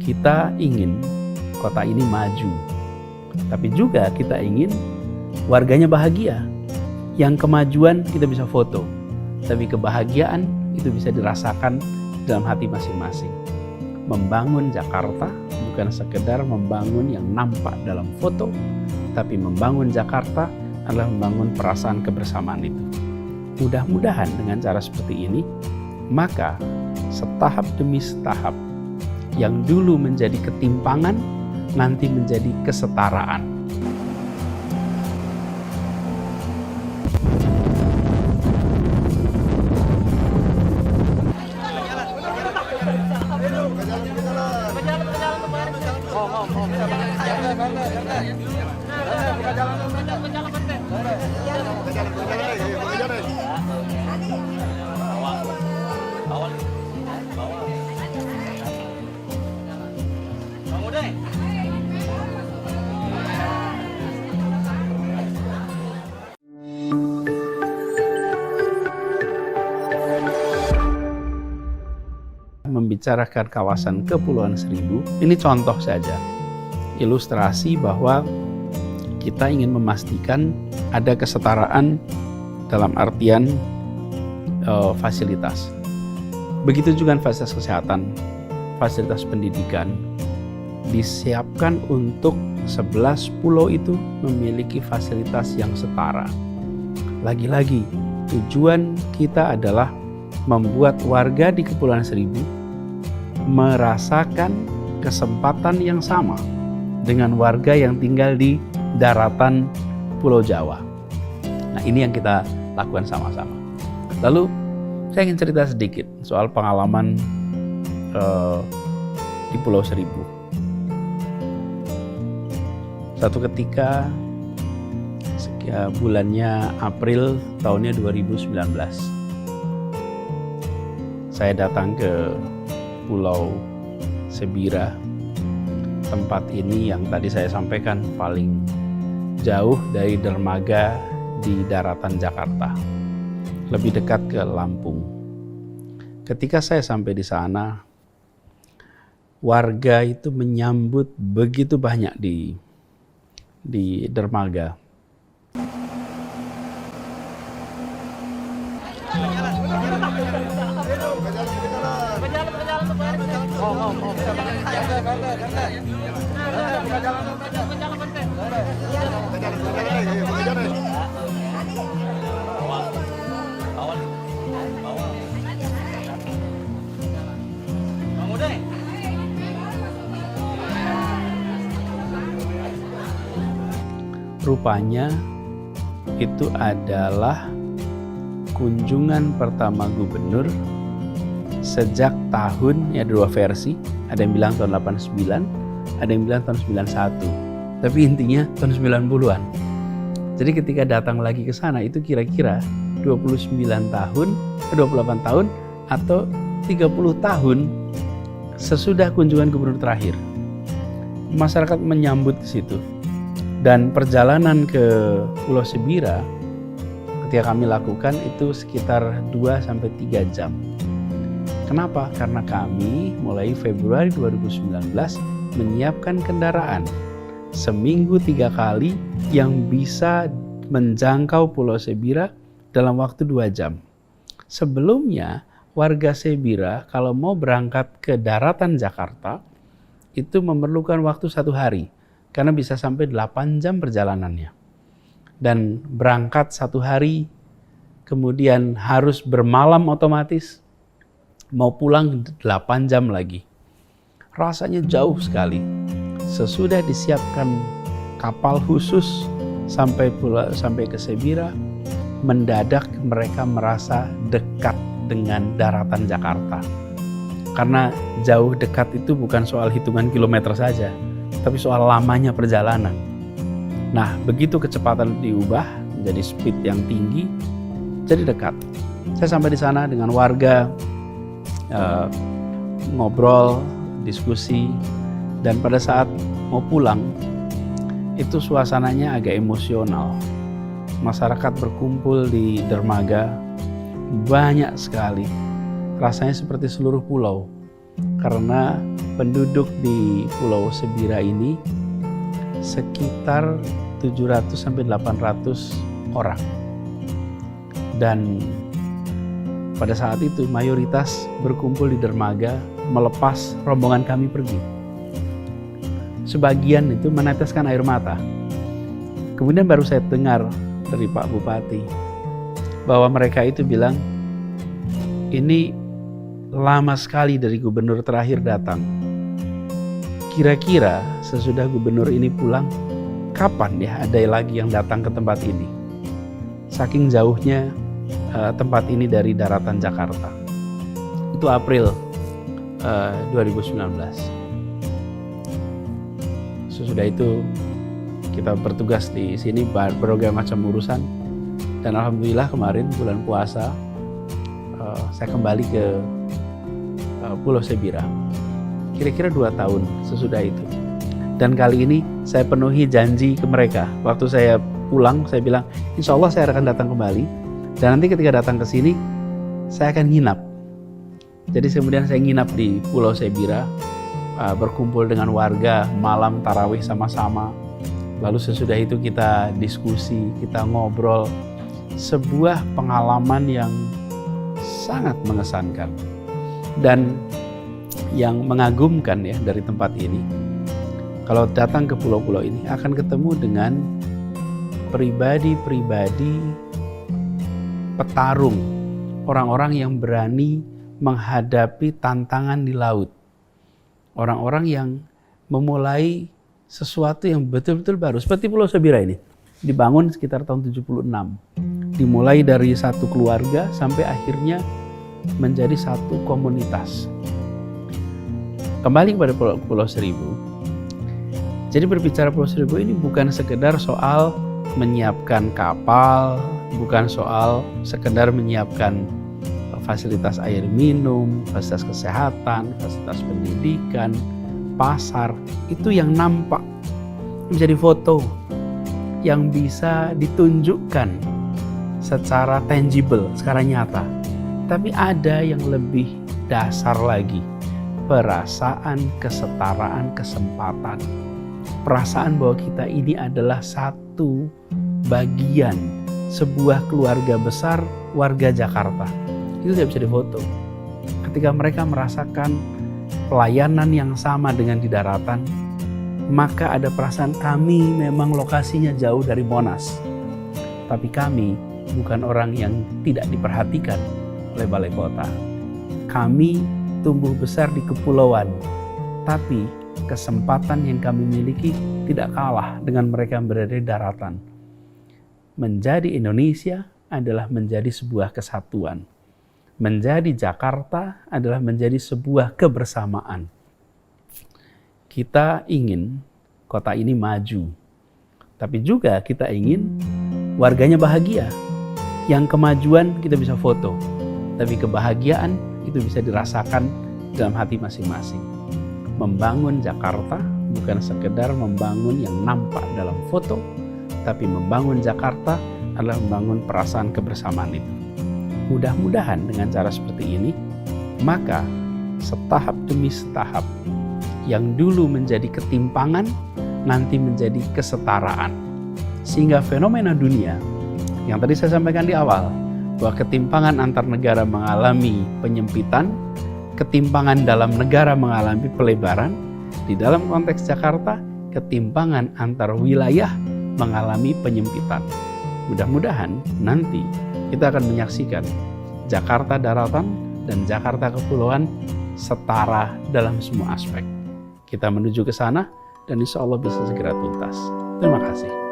Kita ingin kota ini maju, tapi juga kita ingin warganya bahagia. Yang kemajuan kita bisa foto, tapi kebahagiaan itu bisa dirasakan dalam hati masing-masing. Membangun Jakarta bukan sekedar membangun yang nampak dalam foto, tapi membangun Jakarta adalah membangun perasaan kebersamaan itu. Mudah-mudahan dengan cara seperti ini, maka setahap demi setahap yang dulu menjadi ketimpangan, nanti menjadi kesetaraan. Membicarakan kawasan Kepulauan Seribu, ini contoh saja, ilustrasi bahwa kita ingin memastikan ada kesetaraan dalam artian fasilitas. Begitu juga fasilitas kesehatan, fasilitas pendidikan, disiapkan untuk 11 pulau itu memiliki fasilitas yang setara. Lagi-lagi, tujuan kita adalah membuat warga di Kepulauan Seribu merasakan kesempatan yang sama dengan warga yang tinggal di daratan Pulau Jawa. Nah, ini yang kita lakukan sama-sama. Lalu saya ingin cerita sedikit soal pengalaman di Pulau Seribu. Satu ketika bulannya April tahunnya 2019, saya datang ke Pulau Sebira. Tempat ini yang tadi saya sampaikan paling jauh dari dermaga di daratan Jakarta, lebih dekat ke Lampung. Ketika saya sampai di sana, warga itu menyambut begitu banyak di dermaga. Rupanya itu adalah kunjungan pertama gubernur sejak tahun, ya dua versi, ada yang bilang tahun 89, ada yang bilang tahun 91, tapi intinya tahun 90-an. Jadi ketika datang lagi ke sana itu kira-kira 28 tahun atau 30 tahun sesudah kunjungan gubernur terakhir. Masyarakat menyambut ke situ. Dan perjalanan ke Pulau Sebira ketika kami lakukan itu sekitar 2-3 jam. Kenapa? Karena kami mulai Februari 2019 menyiapkan kendaraan seminggu 3 kali yang bisa menjangkau Pulau Sebira dalam waktu 2 jam. Sebelumnya warga Sebira kalau mau berangkat ke daratan Jakarta itu memerlukan waktu 1 hari. Karena bisa sampai 8 jam perjalanannya. Dan berangkat 1 hari, kemudian harus bermalam otomatis, mau pulang 8 jam lagi. Rasanya jauh sekali. Sesudah disiapkan kapal khusus sampai ke Sebira, mendadak mereka merasa dekat dengan daratan Jakarta. Karena jauh dekat itu bukan soal hitungan kilometer saja, tapi soal lamanya perjalanan. Nah, begitu kecepatan diubah menjadi speed yang tinggi, jadi dekat. Saya sampai di sana dengan warga, ngobrol, diskusi, dan pada saat mau pulang, itu suasananya agak emosional. Masyarakat berkumpul di dermaga, banyak sekali. Rasanya seperti seluruh pulau, karena penduduk di Pulau Sebira ini sekitar 700-800 orang. Dan pada saat itu mayoritas berkumpul di dermaga melepas rombongan kami pergi. Sebagian itu meneteskan air mata. Kemudian baru saya dengar dari Pak Bupati bahwa mereka itu bilang, ini lama sekali dari gubernur terakhir datang. Kira-kira sesudah gubernur ini pulang, kapan ya ada lagi yang datang ke tempat ini? Saking jauhnya tempat ini dari daratan Jakarta. Itu April 2019. Sesudah itu kita bertugas di sini berbagai macam urusan, dan alhamdulillah kemarin bulan puasa saya kembali ke Pulau Sebira. Kira-kira 2 tahun sesudah itu. Dan kali ini saya penuhi janji ke mereka. Waktu saya pulang, saya bilang, insya Allah saya akan datang kembali. Dan nanti ketika datang ke sini, saya akan nginap. Jadi kemudian saya nginap di Pulau Sebira, berkumpul dengan warga, malam tarawih sama-sama. Lalu sesudah itu kita diskusi, kita ngobrol. Sebuah pengalaman yang sangat mengesankan. Dan yang mengagumkan ya dari tempat ini, kalau datang ke pulau-pulau ini akan ketemu dengan pribadi-pribadi petarung, orang-orang yang berani menghadapi tantangan di laut, orang-orang yang memulai sesuatu yang betul-betul baru. Seperti Pulau Sebira ini dibangun sekitar tahun 76, dimulai dari satu keluarga sampai akhirnya menjadi satu komunitas. Kembali kepada Pulau Seribu. Jadi berbicara Pulau Seribu ini bukan sekedar soal menyiapkan kapal, bukan soal sekedar menyiapkan fasilitas air minum, fasilitas kesehatan, fasilitas pendidikan, pasar. Itu yang nampak menjadi foto yang bisa ditunjukkan secara tangible, secara nyata. Tapi ada yang lebih dasar lagi, perasaan kesetaraan kesempatan. Perasaan bahwa kita ini adalah satu bagian sebuah keluarga besar warga Jakarta. Itu tidak bisa difoto. Ketika mereka merasakan pelayanan yang sama dengan di daratan, maka ada perasaan kami memang lokasinya jauh dari Monas. Tapi kami bukan orang yang tidak diperhatikan oleh balai kota. Kami tumbuh besar di kepulauan, tapi kesempatan yang kami miliki tidak kalah dengan mereka yang berada di daratan. Menjadi Indonesia adalah menjadi sebuah kesatuan. Menjadi Jakarta adalah menjadi sebuah kebersamaan. Kita ingin kota ini maju, tapi juga kita ingin warganya bahagia. Yang kemajuan kita bisa foto, tapi kebahagiaan itu bisa dirasakan dalam hati masing-masing. Membangun Jakarta bukan sekedar membangun yang nampak dalam foto, tapi membangun Jakarta adalah membangun perasaan kebersamaan itu. Mudah-mudahan dengan cara seperti ini, maka setahap demi setahap, yang dulu menjadi ketimpangan, nanti menjadi kesetaraan. Sehingga fenomena dunia, yang tadi saya sampaikan di awal, bahwa ketimpangan antar negara mengalami penyempitan, ketimpangan dalam negara mengalami pelebaran, di dalam konteks Jakarta, ketimpangan antar wilayah mengalami penyempitan. Mudah-mudahan nanti kita akan menyaksikan Jakarta daratan dan Jakarta kepulauan setara dalam semua aspek. Kita menuju ke sana dan insya Allah bisa segera tuntas. Terima kasih.